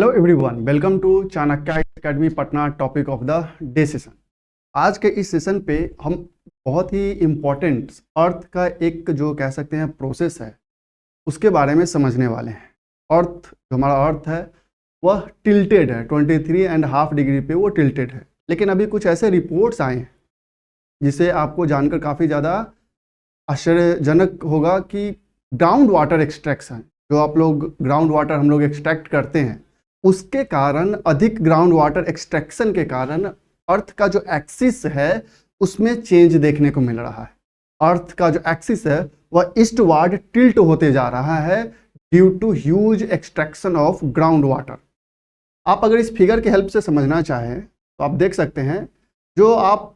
Hello everyone, welcome to Chanakya academy Patna. Topic of the day session. आज के इस session पे हम बहुत ही इम्पोर्टेंट अर्थ का एक जो कह सकते हैं प्रोसेस है उसके बारे में समझने वाले हैं। अर्थ जो हमारा अर्थ है वह टिल्टेड है, 23.5 डिग्री पे वो टिल्टेड है। लेकिन अभी कुछ ऐसे रिपोर्ट्स आए हैं जिसे आपको जानकर काफ़ी ज़्यादा आश्चर्यजनक होगा कि ग्राउंड वाटर एक्सट्रैक्शन, जो आप लोग ग्राउंड वाटर हम लोग एक्सट्रैक्ट करते हैं, उसके कारण अधिक ग्राउंड वाटर एक्सट्रैक्शन के कारण अर्थ का जो एक्सिस है उसमें चेंज देखने को मिल रहा है। अर्थ का जो एक्सिस है वह ईस्टवर्ड टिल्ट होते जा रहा है due to huge extraction of ground water. आप अगर इस फिगर के हेल्प से समझना चाहें तो आप देख सकते हैं जो आप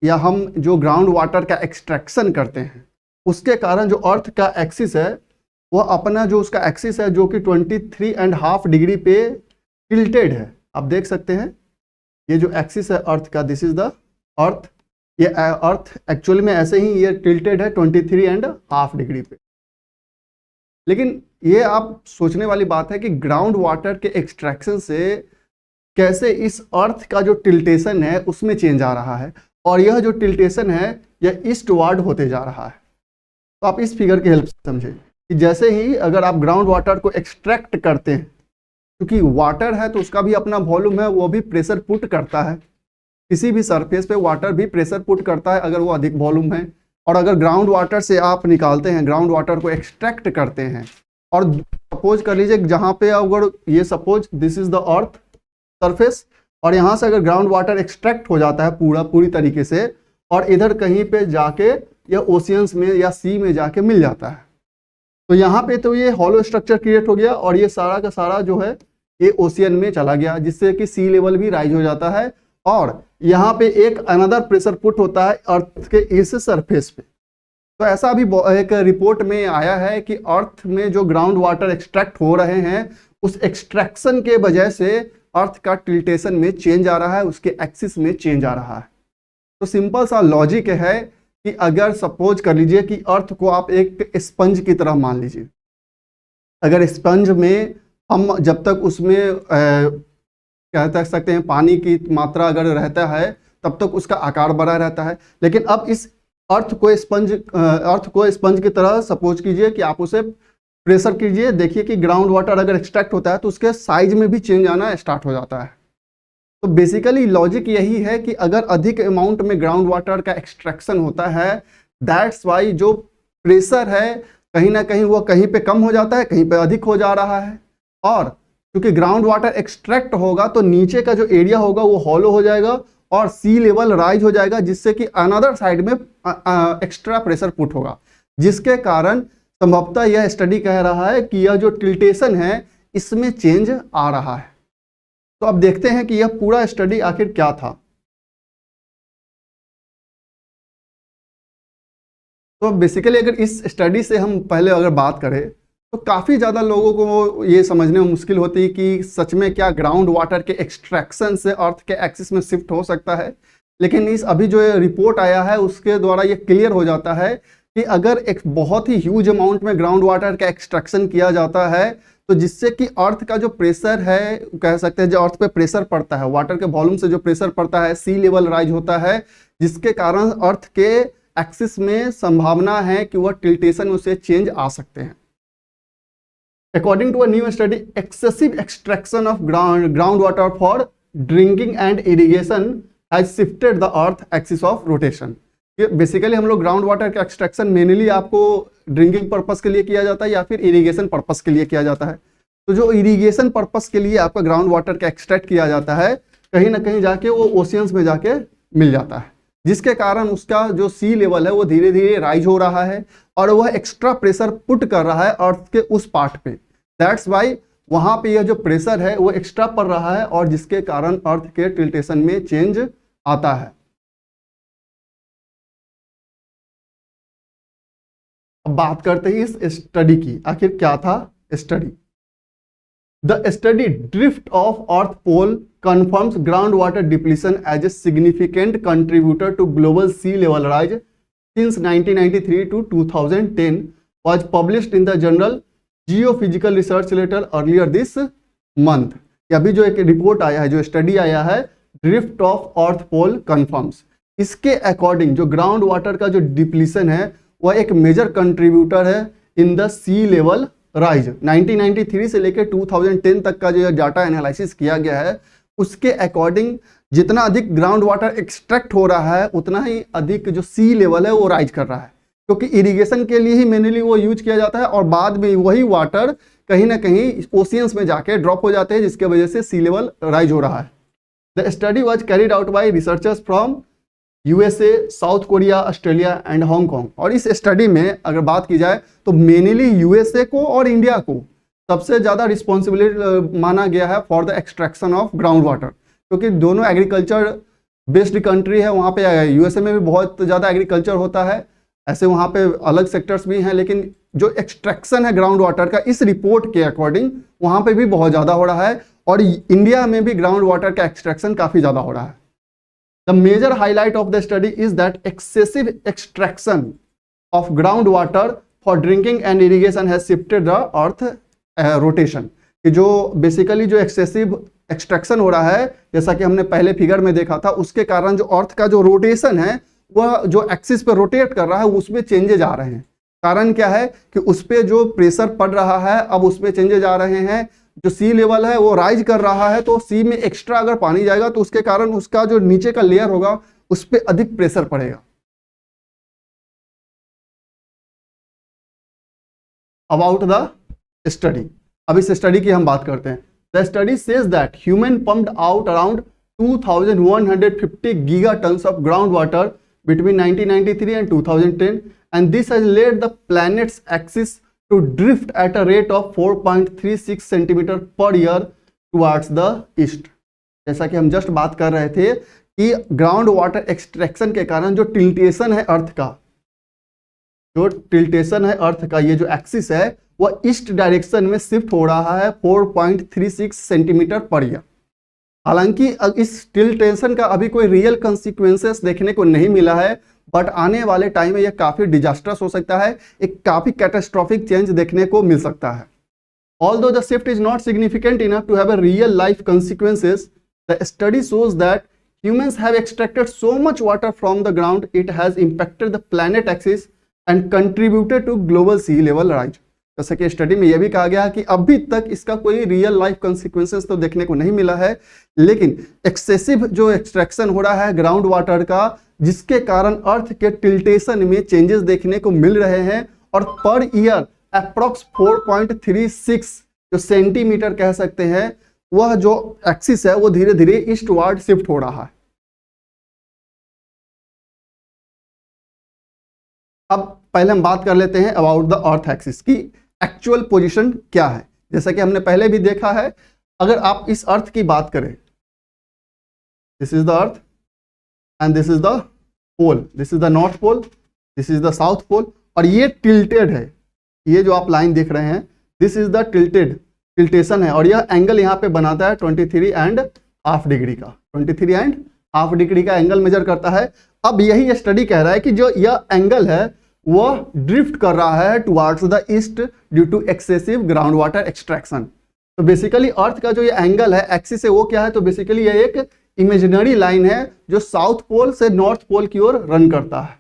या हम जो ग्राउंड वाटर का एक्सट्रैक्शन करते हैं उसके कारण जो अर्थ का एक्सिस है वह अपना जो उसका एक्सिस है जो कि 23.5 डिग्री पे टिल्टेड है। आप देख सकते हैं ये जो एक्सिस है अर्थ का, दिस इज द अर्थ। ये अर्थ एक्चुअली में ऐसे ही ये टिल्टेड है 23.5 डिग्री पे। लेकिन ये आप सोचने वाली बात है कि ग्राउंड वाटर के एक्सट्रैक्शन से कैसे इस अर्थ का जो टिल्टेशन है उसमें चेंज आ रहा है, और यह जो टिल्टेशन है यह ईस्टवर्ड होते जा रहा है। तो आप इस फिगर की हेल्प से समझें कि जैसे ही अगर आप ग्राउंड वाटर को एक्सट्रैक्ट करते हैं, क्योंकि वाटर है तो उसका भी अपना वॉल्यूम है, वो भी प्रेशर पुट करता है। किसी भी सरफेस पे वाटर भी प्रेशर पुट करता है अगर वो अधिक वॉल्यूम है। और अगर ग्राउंड वाटर से आप निकालते हैं, ग्राउंड वाटर को एक्सट्रैक्ट करते हैं, और सपोज कर लीजिए जहाँ पे अगर ये suppose this is the earth surface, और यहाँ से अगर ग्राउंड वाटर एक्सट्रैक्ट हो जाता है पूरी तरीके से, और इधर कहीं पे जाके या ओशियंस में या सी में जाके मिल जाता है, तो यहाँ पे तो ये हॉलो स्ट्रक्चर क्रिएट हो गया और ये सारा का सारा जो है ये ओशियन में चला गया, जिससे कि सी लेवल भी राइज हो जाता है। और यहाँ पे एक अनदर प्रेशर पुट होता है अर्थ के इस सरफेस पे। तो ऐसा भी एक रिपोर्ट में आया है कि अर्थ में जो ग्राउंड वाटर एक्सट्रैक्ट हो रहे हैं उस एक्सट्रैक्शन के वजह से अर्थ का टिल्टेशन में चेंज आ रहा है, उसके एक्सिस में चेंज आ रहा है। तो सिंपल सा लॉजिक है कि अगर सपोज कर लीजिए कि अर्थ को आप एक स्पंज की तरह मान लीजिए। अगर स्पंज में हम जब तक उसमें कह सकते हैं पानी की मात्रा अगर रहता है तब तक उसका आकार बड़ा रहता है। लेकिन अब इस अर्थ को स्पंज की तरह सपोज कीजिए कि आप उसे प्रेशर कीजिए, देखिए कि ग्राउंड वाटर अगर एक्सट्रैक्ट होता है तो उसके साइज में भी चेंज आना स्टार्ट हो जाता है। तो बेसिकली लॉजिक यही है कि अगर अधिक अमाउंट में ग्राउंड वाटर का एक्सट्रैक्शन होता है, दैट्स वाई जो प्रेशर है कहीं ना कहीं वो कहीं पे कम हो जाता है, कहीं पे अधिक हो जा रहा है। और क्योंकि ग्राउंड वाटर एक्सट्रैक्ट होगा तो नीचे का जो एरिया होगा वो हॉलो हो जाएगा और सी लेवल राइज हो जाएगा, जिससे कि अनदर साइड में एक्स्ट्रा प्रेशर पुट होगा, जिसके कारण संभवतः यह स्टडी कह रहा है कि यह जो टिल्टेशन है इसमें चेंज आ रहा है। तो अब देखते हैं कि यह पूरा स्टडी आखिर क्या था। तो बेसिकली अगर इस स्टडी से हम पहले अगर बात करें तो काफ़ी ज़्यादा लोगों को ये समझने में मुश्किल होती है कि सच में क्या ग्राउंड वाटर के एक्सट्रैक्शन से अर्थ के एक्सिस में शिफ्ट हो सकता है। लेकिन इस अभी जो रिपोर्ट आया है उसके द्वारा ये क्लियर हो जाता है कि अगर एक बहुत ही ह्यूज अमाउंट में ग्राउंड वाटर का एक्सट्रैक्शन किया जाता है तो जिससे कि अर्थ का जो प्रेशर है, कह सकते हैं जो अर्थ पे प्रेशर पड़ता है, वाटर के वॉल्यूम से जो प्रेशर पड़ता है, सी लेवल राइज होता है, जिसके कारण अर्थ के एक्सिस में संभावना है कि वह टिल्टेशन में से चेंज आ सकते हैं। According to a new study, excessive extraction of ground water for drinking and irrigation has shifted the earth axis of rotation. ये बेसिकली हम लोग ग्राउंड वाटर का एक्सट्रैक्शन मेनली आपको ड्रिंकिंग पर्पस के लिए किया जाता है या फिर इरिगेशन पर्पस के लिए किया जाता है। तो जो इरिगेशन पर्पस के लिए आपका ग्राउंड वाटर का एक्सट्रैक्ट किया जाता है कहीं ना कहीं जाके वो ओशियंस में जाके मिल जाता है, जिसके कारण उसका जो सी लेवल है वो धीरे धीरे राइज हो रहा है और वह एक्स्ट्रा प्रेशर पुट कर रहा है अर्थ के उस पार्ट पे। दैट्स वाई वहां पे यह जो प्रेशर है वो एक्स्ट्रा पड़ रहा है और जिसके कारण अर्थ के टिल्टेशन में चेंज आता है। अब बात करते हैं इस स्टडी की, आखिर क्या था study. The study drift of earth pole confirms groundwater depletion as a significant contributor to global sea level rise since 1993 to 2010 was published in the journal Geophysical Research Letter earlier this month। अभी जो एक report आया है, जो study आया है, drift of earth pole confirms, इसके according जो ग्राउंड वाटर का जो डिप्लीशन है वह एक मेजर कंट्रीब्यूटर है in the sea level rise. 1993 से लेकर 2010 तक का जो डाटा एनालिसिस किया गया है उसके अकॉर्डिंग जितना अधिक ग्राउंड वाटर एक्सट्रैक्ट हो रहा है उतना ही अधिक जो सी लेवल है वो राइज कर रहा है, क्योंकि इरिगेशन के लिए ही मेनली वो यूज किया जाता है और बाद में वही वाटर कहीं ना कहीं ओशियंस में जाके ड्रॉप हो जाते हैं, जिसके वजह से सी लेवल राइज हो रहा है। The study was carried out by researchers from USA, south Korea, Australia and Hong Kong. और इस स्टडी में अगर बात की जाए तो मेनली यूएसए को और इंडिया को सबसे ज़्यादा रिस्पॉन्सिबिलिटी माना गया है for the extraction of ground water, क्योंकि दोनों एग्रीकल्चर बेस्ड कंट्री है। वहाँ पे यूएसए में भी बहुत ज़्यादा एग्रीकल्चर होता है, ऐसे वहाँ पे अलग सेक्टर्स भी हैं, लेकिन जो एक्सट्रैक्शन है ग्राउंड वाटर का इस रिपोर्ट के अकॉर्डिंग वहाँ पे भी बहुत ज़्यादा हो रहा है और इंडिया में भी ग्राउंड वाटर का एक्सट्रैक्शन काफ़ी ज़्यादा हो रहा है। The major highlight of the study is that excessive extraction of ground water for drinking and irrigation has shifted the earth rotation, कि जो बेसिकली जो एक्सेसिव एक्सट्रैक्शन हो रहा है, जैसा कि हमने पहले फिगर में देखा था, उसके कारण जो अर्थ का जो रोटेशन है वह जो एक्सिस पे रोटेट कर रहा है उसमें चेंजेज आ रहे हैं। कारण क्या है कि उस पर जो प्रेशर पड़ रहा है अब उसमें चेंजेज आ रहे हैं, जो सी लेवल है वो राइज कर रहा है, तो सी में एक्स्ट्रा अगर पानी जाएगा तो उसके कारण उसका जो नीचे का लेयर होगा उस पर अधिक प्रेशर पड़ेगा। अबाउट द स्टडी, अब इस स्टडी की हम बात करते हैं। The study says that human pumped out around 2150 gigatons of groundwater between 1993 and 2010, and this has led the planet's axis to drift at a rate of 4.36 centimeter per year towards the east। जैसा कि हम just बात कर रहे थे कि ground water extraction के कारण जो टिल्टेशन है अर्थ का, जो टिल्टेशन है अर्थ का, ये जो एक्सिस है वह ईस्ट डायरेक्शन में शिफ्ट हो रहा है 4.36 सेंटीमीटर पर ईयर। हालांकि इस टिल्टेशन का अभी कोई रियल कंसिक्वेंसेस देखने को नहीं मिला है, बट आने वाले टाइम में यह काफी डिजास्टर्स हो सकता है, एक काफी कैटास्ट्रॉफिक चेंज देखने को मिल सकता है। Although the shift is not significant enough to have a real life consequences, the study shows that humans have extracted so much water from the ground it has impacted the planet axis and contributed to global sea level rise। जैसा कि study में यह भी कहा गया कि अभी तक इसका कोई रियल लाइफ कॉन्सिक्वेंसेस तो देखने को नहीं मिला है, लेकिन एक्सेसिव जो एक्सट्रैक्शन हो रहा है ग्राउंड वाटर का, जिसके कारण अर्थ के टिल्टेशन में चेंजेस देखने को मिल रहे हैं और पर ईयर अप्रॉक्स 4.36 जो सेंटीमीटर कह सकते हैं, वह जो एक्सिस है वो धीरे धीरे ईस्टवर्ड शिफ्ट हो रहा है। अब पहले हम बात कर लेते हैं अबाउट द अर्थ एक्सिस की एक्चुअल पोजीशन क्या है। जैसा कि हमने पहले भी देखा है, अगर आप इस अर्थ की बात करें, this is the earth and this is the pole, this is the north pole, this is the south pole, और ये टिल्टेड है, ये जो आप लाइन देख रहे हैं दिस इज द टिल्टेशन है, और यह एंगल यहाँ पे बनाता है 23.5 डिग्री का, 23.5 डिग्री का एंगल मेजर करता है। अब यही स्टडी कह रहा है कि जो यह एंगल है वह ड्रिफ्ट कर रहा है towards the east due to excessive ground water extraction. तो बेसिकली अर्थ का जो ये एंगल है एक्सिस से वो क्या है, तो बेसिकली ये एक इमेजिनरी लाइन है जो साउथ पोल से नॉर्थ पोल की ओर रन करता है।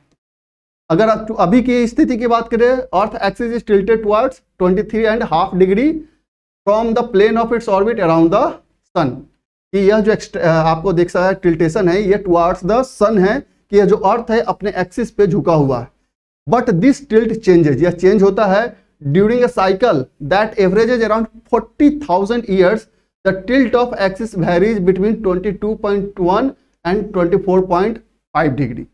अगर अभी की स्थिति की बात करें, earth axis is tilted towards 23.5 degree from the plane of its orbit around the sun, कि यह जो आपको देख सकता है टिल्टेशन है ये टुवर्ड्स द सन है, कि यह जो अर्थ है अपने एक्सिस पे झुका हुआ है। बट दिस टिल्ट चेंजेज, यह चेंज होता है during a cycle that averages around 40,000 years. The tilt of axis varies between 22.1 and 24.5 degree.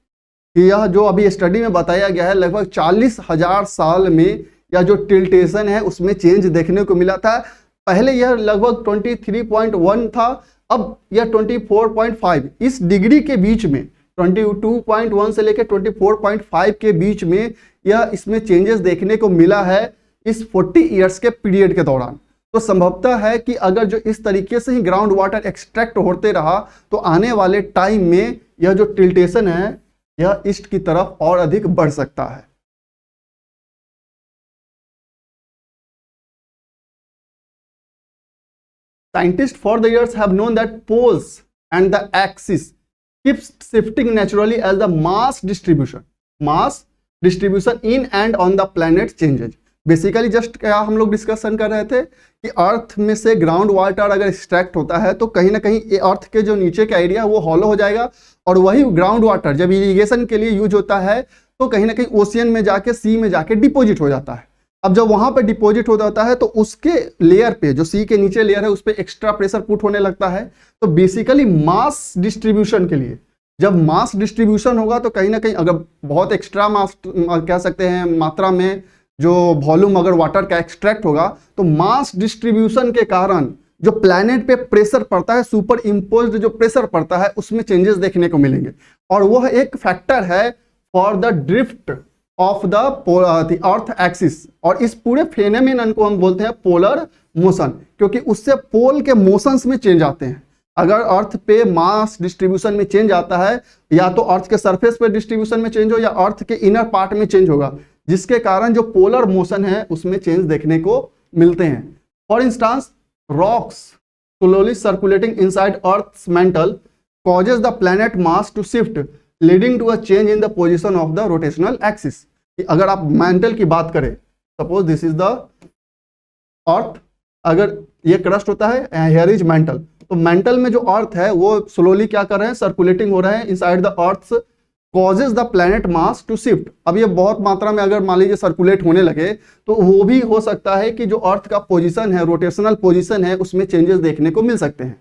यह जो अभी स्टडी में बताया गया है लगभग 40,000 साल में यह जो टिल्टेशन है उसमें चेंज देखने को मिला था। पहले यह लगभग 23.1 था, अब यह 24.5, इस डिग्री के बीच में 22.1 से लेकर 24.5 के बीच में यह इसमें चेंजेस देखने को मिला है इस 40 इयर्स के पीरियड के दौरान। तो संभवतः है कि अगर जो इस तरीके से ही ग्राउंड वाटर एक्सट्रैक्ट होते रहा तो आने वाले टाइम में यह जो टिल्टेशन है यह ईस्ट की तरफ और अधिक बढ़ सकता है। Scientists for the years have known that poles and the axis keeps shifting naturally as the mass distribution in and on the planet changes. Basically just क्या हम लोग डिस्कशन कर रहे थे कि अर्थ में से ग्राउंड वाटर अगर एक्सट्रैक्ट होता है तो कहीं ना कहीं अर्थ के जो नीचे का एरिया वो हॉलो हो जाएगा, और वही ग्राउंड वाटर जब इरिगेशन के लिए यूज होता है तो कहीं ना कहीं ओशियन में जाके सी में जाके डिपॉजिट हो जाता है। अब जब वहां पे डिपॉजिट हो जाता है तो उसके लेयर पे, जो सी के नीचे लेयर है, उस पर एक्स्ट्रा प्रेशर पुट होने लगता है। तो बेसिकली मास डिस्ट्रीब्यूशन के लिए जब मास डिस्ट्रीब्यूशन होगा तो कहीं ना कहीं अगर बहुत एक्स्ट्रा मास कह सकते हैं मात्रा में जो वॉल्यूम अगर वाटर का एक्सट्रैक्ट होगा तो मास डिस्ट्रीब्यूशन के कारण जो प्लैनेट पे प्रेशर पड़ता है, सुपर इम्पोज्ड जो प्रेशर पड़ता है, उसमें चेंजेस देखने को मिलेंगे, और वह एक फैक्टर है for the drift of the earth axis. और इस पूरे फेनोमेनन को हम बोलते हैं पोलर मोशन, क्योंकि उससे पोल के मोशंस में चेंज आते हैं। अगर अर्थ पे मास डिस्ट्रीब्यूशन में चेंज आता है, या तो अर्थ के सरफेस पे डिस्ट्रीब्यूशन में चेंज हो या अर्थ के इनर पार्ट में चेंज होगा, जिसके कारण जो पोलर मोशन है उसमें चेंज देखने को मिलते हैं। For instance, rocks slowly circulating inside earth's mantle causes the planet mass to shift leading to a change in the position of the rotational axis. अगर आप मेंटल की बात करें, suppose this is the earth, अगर ये crust होता है, here is mantle, तो मेंटल में जो अर्थ है वो स्लोली क्या कर रहे हैं, सर्कुलेटिंग हो रहे हैं inside the earth, causes the planet mass to shift. अब ये बहुत मात्रा में अगर मान लीजिए सर्कुलेट होने लगे तो वो भी हो सकता है कि जो अर्थ का पोजीशन है, रोटेशनल पोजीशन है, उसमें चेंजेस देखने को मिल सकते हैं।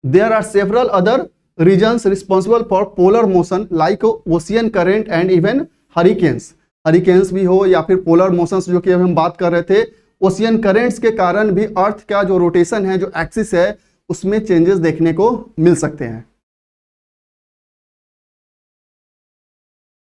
There are several other reasons responsible for polar motion like ocean current and even hurricanes भी हो, या फिर पोलर मोशंस जो कि हम बात कर रहे थे, ओशियन करेंट्स के कारण भी अर्थ का जो रोटेशन है, जो एक्सिस है, उसमें चेंजेस देखने को मिल सकते हैं।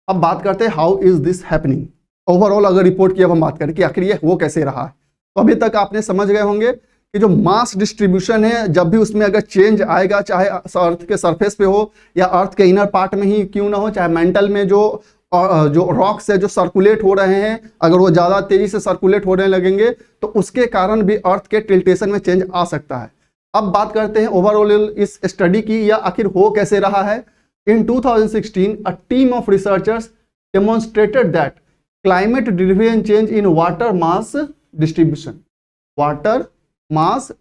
अब बात करते हैं how is this happening. Overall अगर रिपोर्ट की अब हम बात करें कि आखिर ये वो कैसे रहा है, तो अभी तक आपने समझ गए होंगे कि जो मास डिस्ट्रीब्यूशन है, जब भी उसमें अगर चेंज आएगा, चाहे अर्थ के सरफेस पे हो या अर्थ के इनर पार्ट में ही क्यों ना हो, चाहे मेंटल में जो रॉक्स है जो सर्कुलेट हो रहे हैं, अगर वो ज़्यादा तेजी से सर्कुलेट होने लगेंगे तो उसके कारण भी अर्थ के टिल्टेशन में चेंज आ सकता है। अब बात करते हैं ओवरऑल इस स्टडी की, या आखिर हो कैसे रहा है। In 2016, a team of researchers demonstrated that climate-driven change in water mass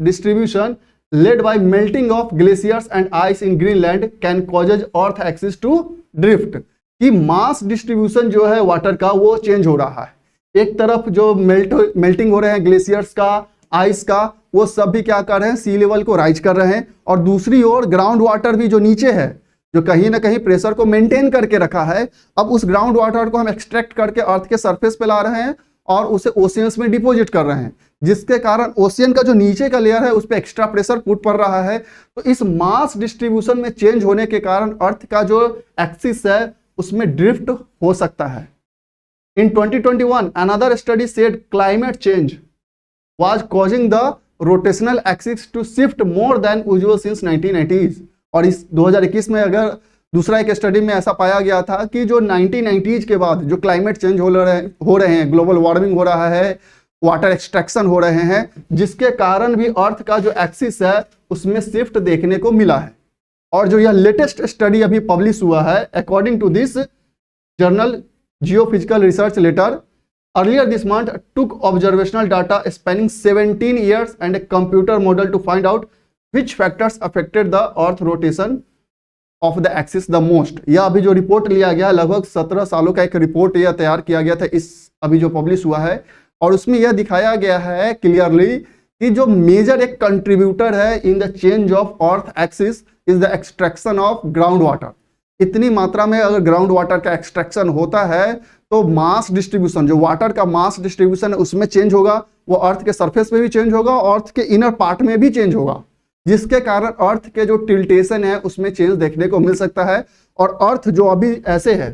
distribution led by melting of glaciers and ice in Greenland can causes Earth axis to drift। कि मास डिस्ट्रीब्यूशन जो है वाटर का वो change हो रहा है। एक तरफ जो मेल्टिंग हो रहे हैं ग्लेशियर्स का, आइस का, वो सब भी क्या कर रहे हैं, सी लेवल को राइज कर रहे हैं, और दूसरी ओर ग्राउंड वाटर भी जो नीचे है, जो कहीं ना कहीं प्रेशर को मेंटेन करके रखा है, अब उस ग्राउंड वाटर को हम एक्सट्रैक्ट करके अर्थ के सरफेस पे ला रहे हैं और उसे ओशियंस में डिपॉजिट कर रहे हैं, जिसके कारण ओशियन का जो नीचे का लेयर है उस पर एक्स्ट्रा प्रेशर पुट पड़ रहा है। तो इस मास डिस्ट्रीब्यूशन में चेंज होने के कारण अर्थ का जो एक्सिस है उसमें ड्रिफ्ट हो सकता है। In 2021 another study said climate change was causing the rotational axis to shift more than usual since 1980s। और इस 2021 में अगर दूसरा एक स्टडी में ऐसा पाया गया था कि जो 1990s के बाद जो क्लाइमेट चेंज हो रहे हैं, ग्लोबल वार्मिंग हो रहा है, वाटर एक्सट्रैक्शन हो रहे हैं, जिसके कारण भी अर्थ का जो एक्सिस है उसमें शिफ्ट देखने को मिला है। और जो यह लेटेस्ट स्टडी अभी पब्लिश हुआ है, according to this journal geophysical research letter, earlier this month took observational data spanning 17 years and a computer model to find out which factors affected the earth rotation of the axis the most। यह अभी जो report लिया गया, लगभग 17 सालों का एक report यह तैयार किया गया था, इस अभी जो पब्लिश हुआ है, और उसमें यह दिखाया गया है क्लियरली कि जो मेजर एक कंट्रीब्यूटर है in the change of earth axis is the extraction of ground water. इतनी मात्रा में अगर ग्राउंड वाटर का एक्सट्रैक्शन होता है तो मास डिस्ट्रीब्यूशन, जो वाटर का मास डिस्ट्रीब्यूशन है उसमें चेंज होगा, वो अर्थ के सरफेस पे भी चेंज होगा, अर्थ के इनर पार्ट में भी चेंज होगा, जिसके कारण अर्थ के जो टिल्टेशन है उसमें चेंज देखने को मिल सकता है। और अर्थ जो अभी ऐसे है,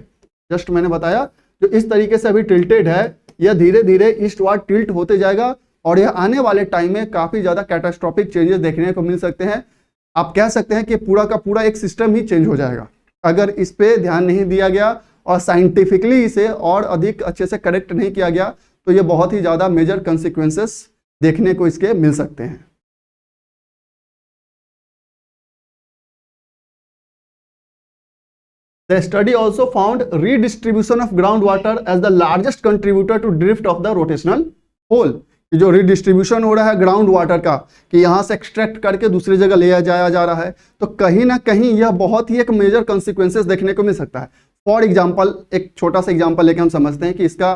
जस्ट मैंने बताया, जो इस तरीके से अभी टिल्टेड है, यह धीरे धीरे ईस्टवर्ड टिल्ट होते जाएगा, और यह आने वाले टाइम में काफी ज्यादा कैटास्ट्रोफिक चेंजेस देखने को मिल सकते हैं। आप कह सकते हैं कि पूरा का पूरा एक सिस्टम ही चेंज हो जाएगा अगर इस पे ध्यान नहीं दिया गया और साइंटिफिकली इसे और अधिक अच्छे से करेक्ट नहीं किया गया, तो ये बहुत ही ज़्यादा मेजर कंसिक्वेंसेस देखने को इसके मिल सकते हैं। The study also found redistribution of ground water as the largest contributor to drift of the rotational pole. जो रीडिस्ट्रीब्यूशन हो रहा है ग्राउंड वाटर का, कि यहाँ से एक्सट्रैक्ट करके दूसरी जगह ले जाया जा रहा है, तो कहीं ना कहीं यह बहुत ही एक मेजर कंसिक्वेंसेस देखने को मिल सकता है। फॉर एग्जांपल, एक छोटा सा एग्जांपल लेके हम समझते हैं कि इसका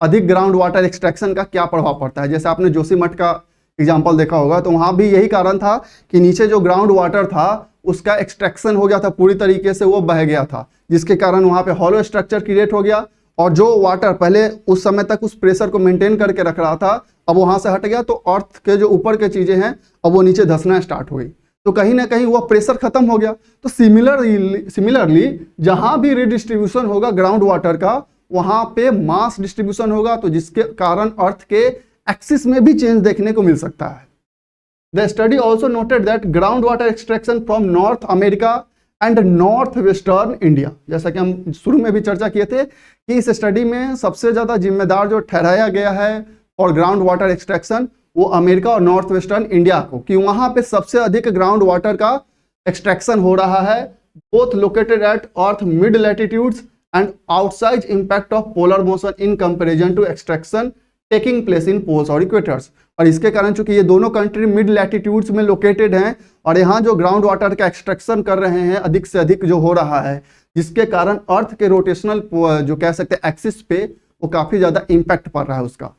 अधिक ग्राउंड वाटर एक्सट्रैक्शन का क्या प्रभाव पड़ता है। जैसे आपने जोशीमठ का एग्जाम्पल देखा होगा, तो वहाँ भी यही कारण था कि नीचे जो ग्राउंड वाटर था उसका एक्सट्रैक्शन हो गया था, पूरी तरीके से वो बह गया था, जिसके कारण वहाँ पे हॉलो स्ट्रक्चर क्रिएट हो गया, और जो वाटर पहले उस समय तक उस प्रेशर को मेंटेन करके रख रहा था, अब वहां से हट गया, तो अर्थ के जो ऊपर के चीजें हैं अब वो नीचे धंसना स्टार्ट हो गई, तो कहीं ना कहीं वो प्रेशर खत्म हो गया। तो सिमिलरली जहां भी रिडिस्ट्रीब्यूशन होगा ग्राउंड वाटर का, वहां पे मास डिस्ट्रीब्यूशन होगा, तो जिसके कारण अर्थ के एक्सिस में भी चेंज देखने को मिल सकता है। The study also noted that ground water extraction from north America and north western India, जैसा कि हम शुरू में भी चर्चा किए थे कि इस स्टडी में सबसे ज्यादा जिम्मेदार जो ठहराया गया है और ग्राउंड वाटर एक्सट्रैक्शन, वो अमेरिका और नॉर्थ वेस्टर्न इंडिया को, कि वहां पे सबसे अधिक ग्राउंड वाटर का एक्सट्रैक्शन हो रहा है, both located at earth mid latitudes and outside impact of polar motion in comparison to extraction taking place in poles और इक्वेटर्स। और इसके कारण चूंकि ये दोनों कंट्री मिड लैटिट्यूड्स में लोकेटेड हैं, और यहाँ जो ग्राउंड वाटर का एक्सट्रैक्शन कर रहे हैं अधिक से अधिक जो हो रहा है, जिसके कारण अर्थ के रोटेशनल जो कह सकते हैं एक्सिस पे वो काफी ज्यादा इंपैक्ट पड़ रहा है उसका।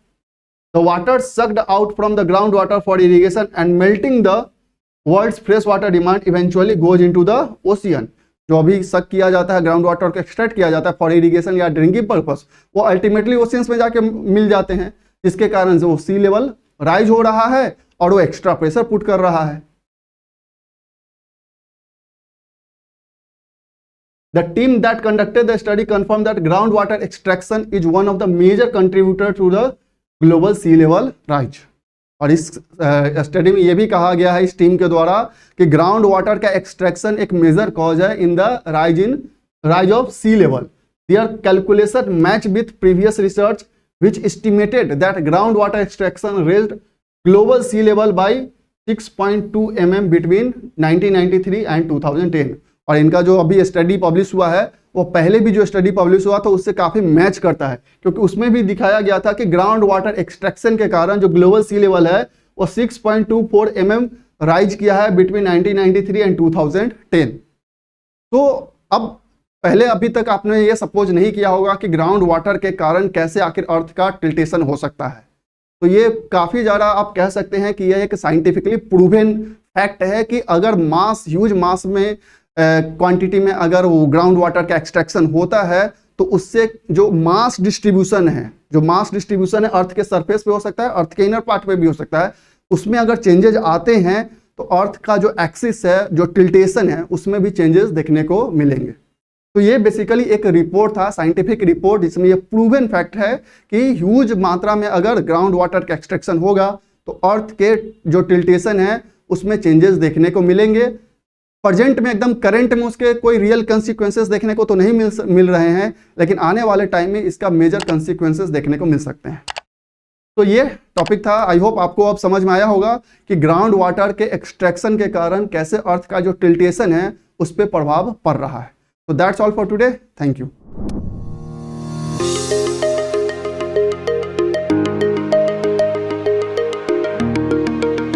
The water sucked out from the groundwater for irrigation and melting the world's fresh water demand eventually goes into the ocean। जो अभी सक किया जाता है ग्राउंड वाटर को एक्सट्रैक्ट किया जाता है फॉर इरिगेशन या ड्रिंकिंग पर्पस, वो अल्टीमेटली ओशियंस में जाके मिल जाते हैं, जिसके कारण से वो सी लेवल राइज हो रहा है और वो एक्स्ट्रा प्रेशर पुट कर रहा है। The team that conducted the study confirmed that groundwater extraction is one of the major contributor to the global sea level rise. और इस स्टडी में यह भी कहा गया है इस टीम के द्वारा कि ग्राउंड वाटर का एक्सट्रैक्शन एक मेजर कॉज है in the rise of sea level. Their calculation match with previous research which estimated that ground water extraction raised global sea level by 6.2 mm between 1993 and 2010। और इनका जो अभी study publish हुआ है वो पहले भी जो स्टडी पब्लिश हुआ था उससे काफी मैच करता है, क्योंकि उसमें भी दिखाया गया था कि ग्राउंड वाटर एक्सट्रैक्शन के कारण जो ग्लोबल सी लेवल है वो 6.24 mm राइज किया है बिटवीन 1993 एंड 2010। तो अब पहले अभी तक आपने ये सपोज नहीं किया होगा कि ग्राउंड वाटर के कारण कैसे आखिर अर्थ का टिल्टेशन हो सकता है। तो ये काफी ज्यादा आप कह सकते हैं कि यह एक साइंटिफिकली प्रूवन फैक्ट है कि अगर मास ह्यूज मास में क्वांटिटी में अगर वो ग्राउंड वाटर का एक्सट्रैक्शन होता है तो उससे जो मास डिस्ट्रीब्यूशन है अर्थ के सरफेस पे हो सकता है, अर्थ के इनर पार्ट पे भी हो सकता है, उसमें अगर चेंजेस आते हैं तो अर्थ का जो एक्सिस है, जो टिल्टेशन है, उसमें भी चेंजेस देखने को मिलेंगे। तो ये बेसिकली एक रिपोर्ट था, साइंटिफिक रिपोर्ट, जिसमें ये प्रूवन फैक्ट है कि ह्यूज मात्रा में अगर ग्राउंड वाटर का एक्सट्रैक्शन होगा तो अर्थ के जो टिल्टेशन है उसमें चेंजेस देखने को मिलेंगे। प्रेजेंट में एकदम करंट में उसके कोई रियल कंसिक्वेंसेस देखने को तो नहीं मिल रहे हैं, लेकिन आने वाले टाइम में इसका मेजर कंसिक्वेंसेस देखने को मिल सकते हैं। तो ये टॉपिक था। आई होप आपको अब समझ में आया होगा कि ग्राउंड वाटर के एक्सट्रैक्शन के कारण कैसे अर्थ का जो टिल्टेशन है उस पर प्रभाव पड़ रहा है। तो that's all for today, thank you.